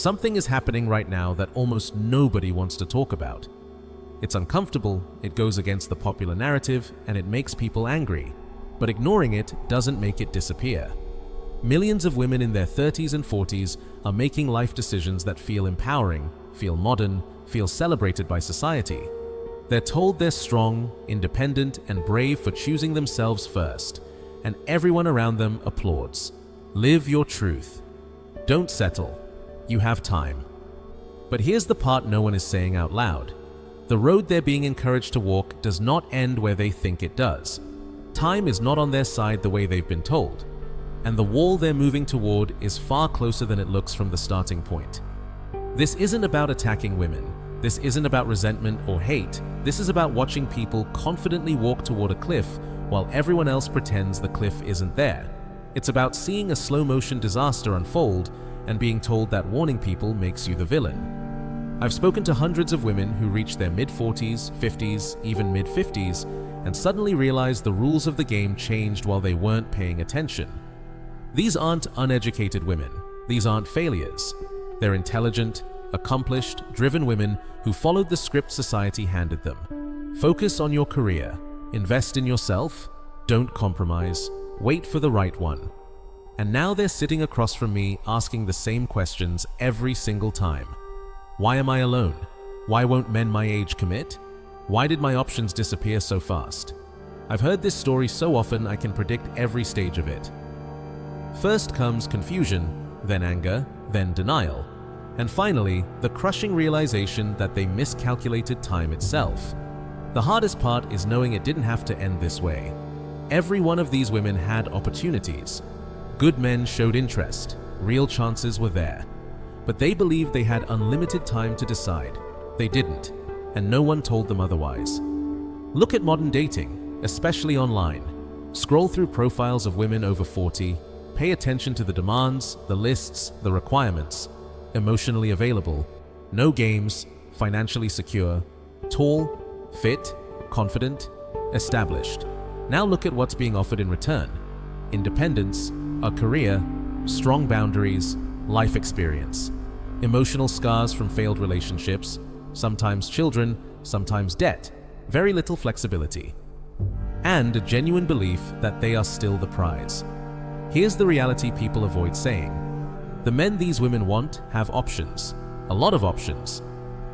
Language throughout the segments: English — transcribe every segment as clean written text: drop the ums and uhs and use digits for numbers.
something is happening right now that almost nobody wants to talk about. It's uncomfortable, it goes against the popular narrative, and it makes people angry. But ignoring it doesn't make it disappear. Millions of women in their 30s and 40s are making life decisions that feel empowering, feel modern, feel celebrated by society. They're told they're strong, independent, and brave for choosing themselves first, and everyone around them applauds. Live your truth. Don't settle. You have time. But here's the part no one is saying out loud. The road they're being encouraged to walk does not end where they think it does. Time is not on their side the way they've been told, and the wall they're moving toward is far closer than it looks from the starting point. This isn't about attacking women. This isn't about resentment or hate. This is about watching people confidently walk toward a cliff while everyone else pretends the cliff isn't there. It's about seeing a slow-motion disaster unfold and being told that warning people makes you the villain. I've spoken to hundreds of women who reach their mid-40s, 50s, even mid-50s, and suddenly realized the rules of the game changed while they weren't paying attention. These aren't uneducated women. These aren't failures. They're intelligent, accomplished, driven women who followed the script society handed them. Focus on your career. Invest in yourself. Don't compromise. Wait for the right one. And now they're sitting across from me asking the same questions every single time. Why am I alone? Why won't men my age commit? Why did my options disappear so fast? I've heard this story so often I can predict every stage of it. First comes confusion, then anger, then denial, and finally, the crushing realization that they miscalculated time itself. The hardest part is knowing it didn't have to end this way. Every one of these women had opportunities. Good men showed interest. Real chances were there. But they believed they had unlimited time to decide. They didn't, and no one told them otherwise. Look at modern dating, especially online. Scroll through profiles of women over 40. Pay attention to the demands, the lists, the requirements. Emotionally available, no games, financially secure, tall, fit, confident, established. Now look at what's being offered in return. Independence, a career, strong boundaries, life experience. Emotional scars from failed relationships, sometimes children, sometimes debt, very little flexibility. And a genuine belief that they are still the prize. Here's the reality people avoid saying. The men these women want have options, a lot of options.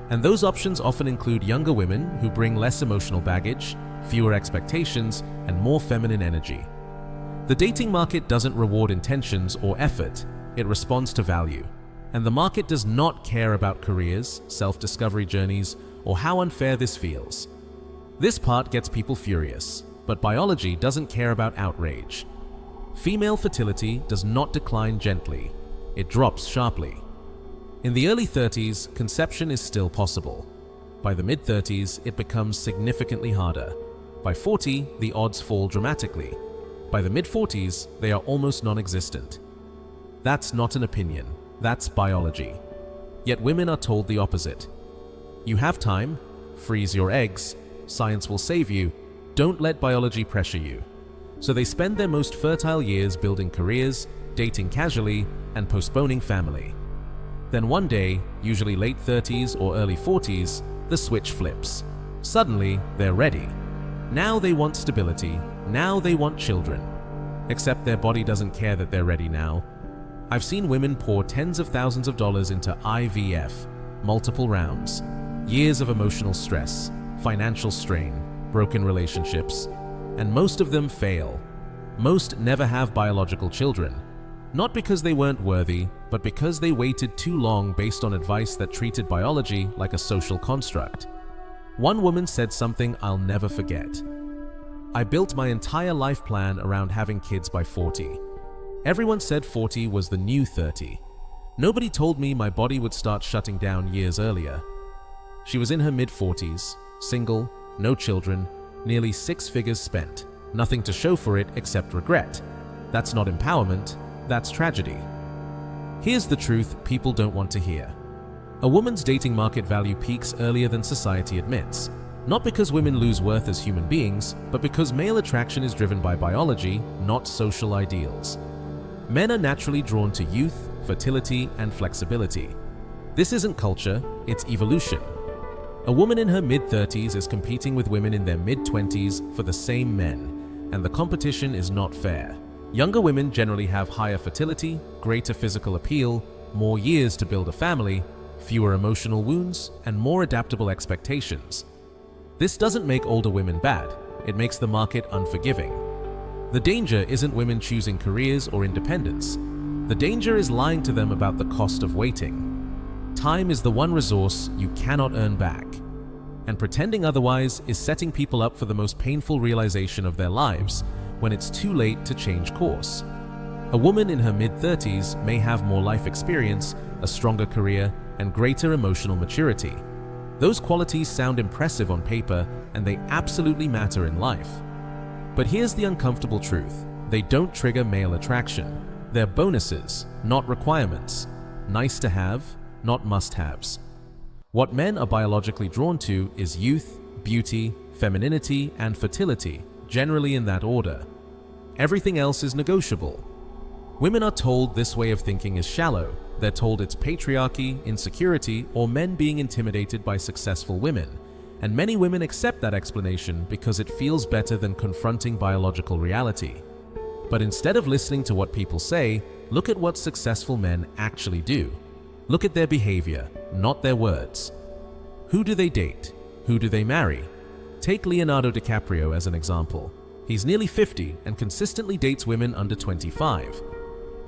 And those options often include younger women who bring less emotional baggage, fewer expectations, and more feminine energy. The dating market doesn't reward intentions or effort, it responds to value. And the market does not care about careers, self-discovery journeys, or how unfair this feels. This part gets people furious, but biology doesn't care about outrage. Female fertility does not decline gently, it drops sharply. In the early 30s, conception is still possible. By the mid-30s, it becomes significantly harder. By 40, the odds fall dramatically. By the mid-40s, they are almost non-existent. That's not an opinion, that's biology. Yet women are told the opposite. You have time, freeze your eggs, science will save you, don't let biology pressure you. So they spend their most fertile years building careers, dating casually, and postponing family. Then one day, usually late 30s or early 40s, the switch flips. Suddenly, they're ready. Now they want stability, now they want children. Except their body doesn't care that they're ready now. I've seen women pour tens of thousands of dollars into IVF, multiple rounds, years of emotional stress, financial strain, broken relationships, and most of them fail. Most never have biological children. Not because they weren't worthy, but because they waited too long based on advice that treated biology like a social construct. One woman said something I'll never forget. I built my entire life plan around having kids by 40. Everyone said 40 was the new 30. Nobody told me my body would start shutting down years earlier. She was in her mid-40s, single, no children, nearly 6 figures spent, nothing to show for it except regret. That's not empowerment, that's tragedy. Here's the truth people don't want to hear. A woman's dating market value peaks earlier than society admits, not because women lose worth as human beings, but because male attraction is driven by biology, not social ideals. Men are naturally drawn to youth, fertility, and flexibility. This isn't culture, it's evolution. A woman in her mid-30s is competing with women in their mid-20s for the same men, and the competition is not fair. Younger women generally have higher fertility, greater physical appeal, more years to build a family, fewer emotional wounds, and more adaptable expectations. This doesn't make older women bad, it makes the market unforgiving. The danger isn't women choosing careers or independence. The danger is lying to them about the cost of waiting. Time is the one resource you cannot earn back. And pretending otherwise is setting people up for the most painful realization of their lives when it's too late to change course. A woman in her mid-30s may have more life experience, a stronger career, and greater emotional maturity. Those qualities sound impressive on paper, and they absolutely matter in life. But here's the uncomfortable truth. They don't trigger male attraction. They're bonuses, not requirements. Nice to have, not must-haves. What men are biologically drawn to is youth, beauty, femininity, and fertility, generally in that order. Everything else is negotiable. Women are told this way of thinking is shallow. They're told it's patriarchy, insecurity, or men being intimidated by successful women. And many women accept that explanation because it feels better than confronting biological reality. But instead of listening to what people say, look at what successful men actually do. Look at their behavior, not their words. Who do they date? Who do they marry? Take Leonardo DiCaprio as an example. He's nearly 50 and consistently dates women under 25.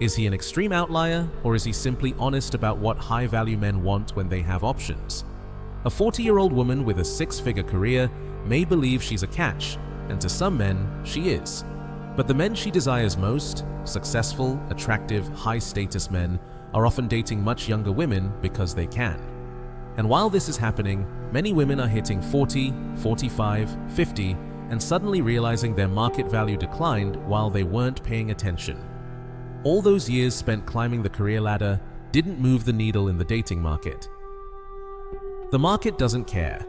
Is he an extreme outlier, or is he simply honest about what high-value men want when they have options? A 40-year-old woman with a six-figure career may believe she's a catch, and to some men, she is. But the men she desires most, successful, attractive, high-status men, are often dating much younger women because they can. And while this is happening, many women are hitting 40, 45, 50, and suddenly realizing their market value declined while they weren't paying attention. All those years spent climbing the career ladder didn't move the needle in the dating market. The market doesn't care.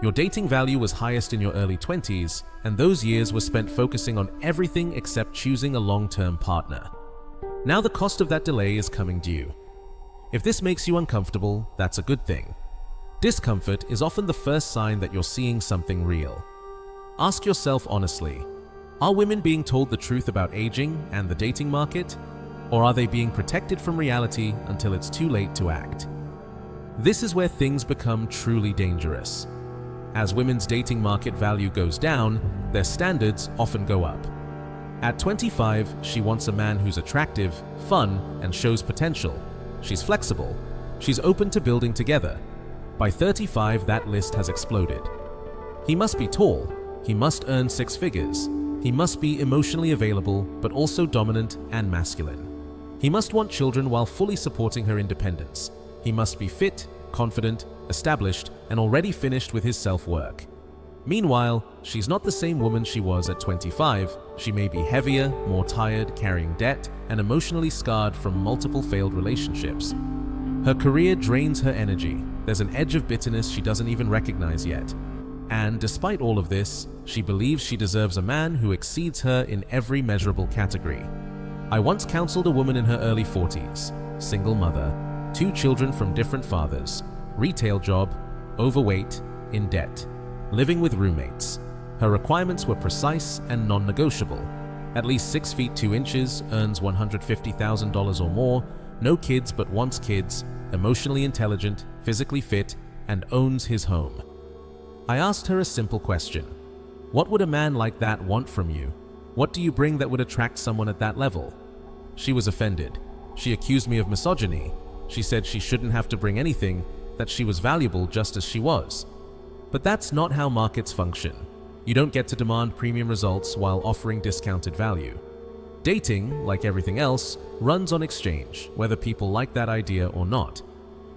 Your dating value was highest in your early 20s, and those years were spent focusing on everything except choosing a long-term partner. Now the cost of that delay is coming due. If this makes you uncomfortable, that's a good thing. Discomfort is often the first sign that you're seeing something real. Ask yourself honestly, are women being told the truth about aging and the dating market, or are they being protected from reality until it's too late to act? This is where things become truly dangerous. As women's dating market value goes down, their standards often go up. At 25, she wants a man who's attractive, fun, and shows potential. She's flexible. She's open to building together. By 35, that list has exploded. He must be tall. He must earn six figures. He must be emotionally available, but also dominant and masculine. He must want children while fully supporting her independence. He must be fit, confident, established, and already finished with his self-work. Meanwhile, she's not the same woman she was at 25. She may be heavier, more tired, carrying debt, and emotionally scarred from multiple failed relationships. Her career drains her energy. There's an edge of bitterness she doesn't even recognize yet. And despite all of this, she believes she deserves a man who exceeds her in every measurable category. I once counseled a woman in her early 40s, single mother, 2 children from different fathers, retail job, overweight, in debt, living with roommates. Her requirements were precise and non-negotiable. At least 6 feet 2 inches, earns $150,000 or more, no kids but wants kids, emotionally intelligent, physically fit, and owns his home. I asked her a simple question. What would a man like that want from you? What do you bring that would attract someone at that level? She was offended. She accused me of misogyny. She said she shouldn't have to bring anything, that she was valuable just as she was. But that's not how markets function. You don't get to demand premium results while offering discounted value. Dating, like everything else, runs on exchange, whether people like that idea or not.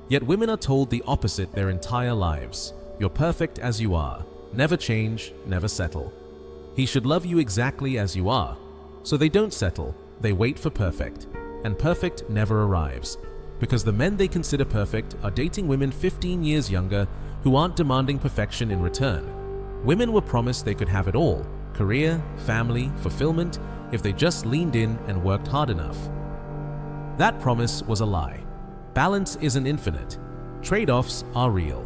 Yet women are told the opposite their entire lives. You're perfect as you are. Never change, never settle. He should love you exactly as you are. So they don't settle, they wait for perfect. And perfect never arrives. Because the men they consider perfect are dating women 15 years younger who aren't demanding perfection in return. Women were promised they could have it all: career, family, fulfillment, if they just leaned in and worked hard enough. That promise was a lie. Balance isn't infinite. Trade-offs are real.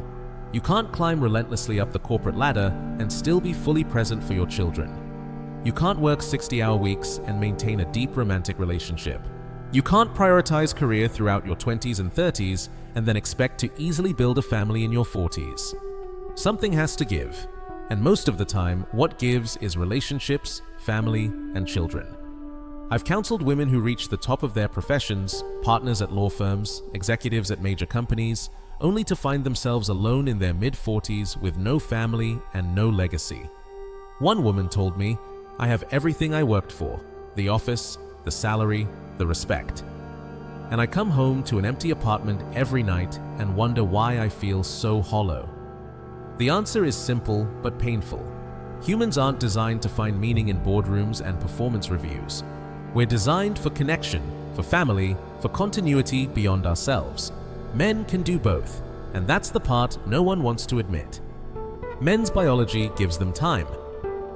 You can't climb relentlessly up the corporate ladder and still be fully present for your children. You can't work 60-hour weeks and maintain a deep romantic relationship. You can't prioritize career throughout your 20s and 30s and then expect to easily build a family in your 40s. Something has to give, and most of the time, what gives is relationships, family, and children. I've counseled women who reach the top of their professions, partners at law firms, executives at major companies, only to find themselves alone in their mid-40s with no family and no legacy. One woman told me, "I have everything I worked for, the office, the salary, the respect. And I come home to an empty apartment every night and wonder why I feel so hollow." The answer is simple but painful. Humans aren't designed to find meaning in boardrooms and performance reviews. We're designed for connection, for family, for continuity beyond ourselves. Men can do both, and that's the part no one wants to admit. Men's biology gives them time.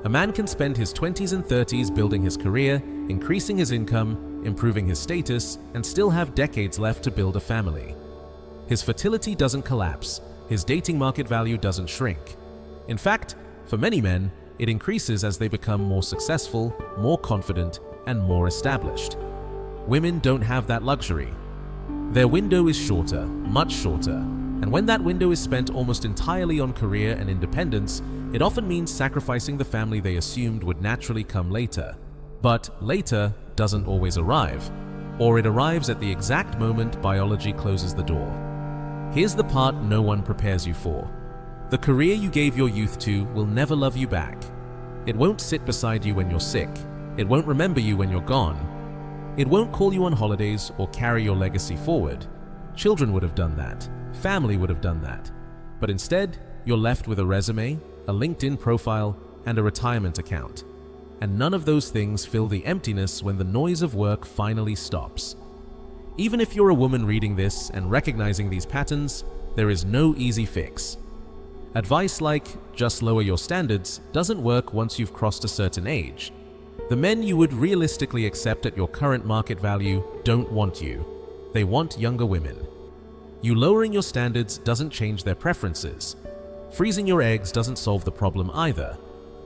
A man can spend his 20s and 30s building his career, increasing his income, improving his status, and still have decades left to build a family. His fertility doesn't collapse. His dating market value doesn't shrink. In fact, for many men, it increases as they become more successful, more confident, and more established. Women don't have that luxury. Their window is shorter, much shorter, and when that window is spent almost entirely on career and independence, it often means sacrificing the family they assumed would naturally come later. But later doesn't always arrive, or it arrives at the exact moment biology closes the door. Here's the part no one prepares you for. The career you gave your youth to will never love you back. It won't sit beside you when you're sick. It won't remember you when you're gone. It won't call you on holidays or carry your legacy forward. Children would have done that. Family would have done that. But instead, you're left with a resume, a LinkedIn profile, and a retirement account. And none of those things fill the emptiness when the noise of work finally stops. Even if you're a woman reading this and recognizing these patterns, there is no easy fix. Advice like, just lower your standards, doesn't work once you've crossed a certain age. The men you would realistically accept at your current market value don't want you. They want younger women. You lowering your standards doesn't change their preferences. Freezing your eggs doesn't solve the problem either.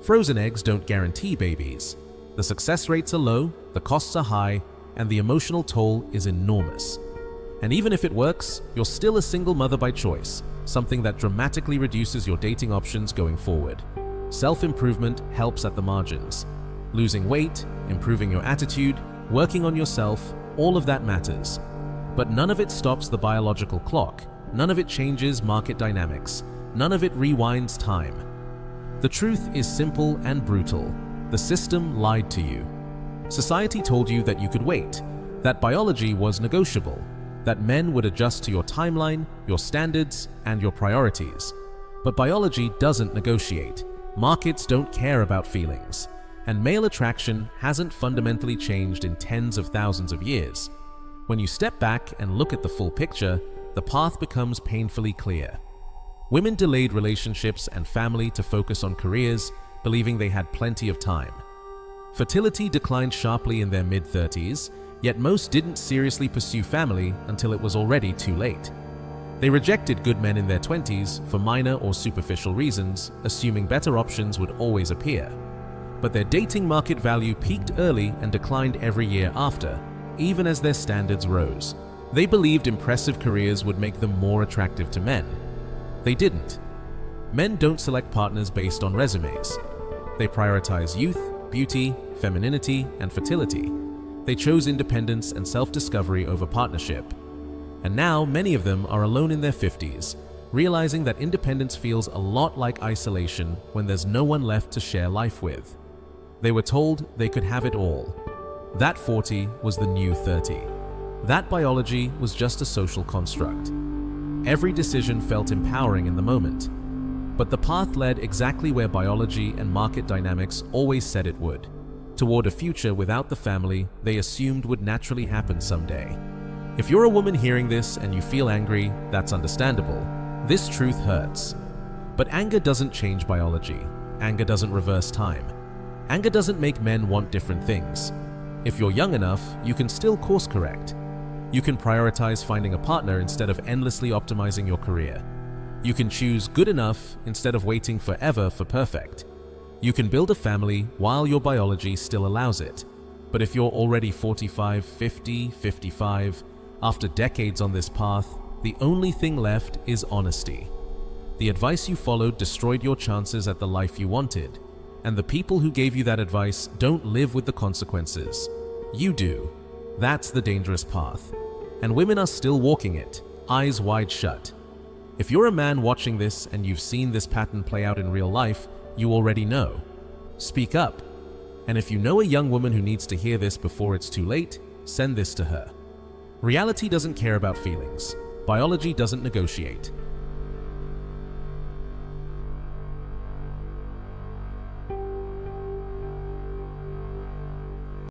Frozen eggs don't guarantee babies. The success rates are low, the costs are high, and the emotional toll is enormous. And even if it works, you're still a single mother by choice, something that dramatically reduces your dating options going forward. Self-improvement helps at the margins. Losing weight, improving your attitude, working on yourself, all of that matters. But none of it stops the biological clock. None of it changes market dynamics. None of it rewinds time. The truth is simple and brutal. The system lied to you. Society told you that you could wait, that biology was negotiable, that men would adjust to your timeline, your standards, and your priorities. But biology doesn't negotiate. Markets don't care about feelings. And male attraction hasn't fundamentally changed in tens of thousands of years. When you step back and look at the full picture, the path becomes painfully clear. Women delayed relationships and family to focus on careers, believing they had plenty of time. Fertility declined sharply in their mid-30s, yet most didn't seriously pursue family until it was already too late. They rejected good men in their 20s for minor or superficial reasons, assuming better options would always appear. But their dating market value peaked early and declined every year after, even as their standards rose. They believed impressive careers would make them more attractive to men. They didn't. Men don't select partners based on resumes. They prioritize youth, beauty, femininity, and fertility. They chose independence and self-discovery over partnership. And now many of them are alone in their 50s, realizing that independence feels a lot like isolation when there's no one left to share life with. They were told they could have it all. That 40 was the new 30. That biology was just a social construct. Every decision felt empowering in the moment. But the path led exactly where biology and market dynamics always said it would, toward a future without the family they assumed would naturally happen someday. If you're a woman hearing this and you feel angry, that's understandable. This truth hurts. But anger doesn't change biology. Anger doesn't reverse time. Anger doesn't make men want different things. If you're young enough, you can still course correct. You can prioritize finding a partner instead of endlessly optimizing your career. You can choose good enough instead of waiting forever for perfect. You can build a family while your biology still allows it. But if you're already 45, 50, 55, after decades on this path, the only thing left is honesty. The advice you followed destroyed your chances at the life you wanted, and the people who gave you that advice don't live with the consequences. You do. That's the dangerous path. And women are still walking it, eyes wide shut. If you're a man watching this and you've seen this pattern play out in real life, you already know. Speak up. And if you know a young woman who needs to hear this before it's too late, send this to her. Reality doesn't care about feelings. Biology doesn't negotiate.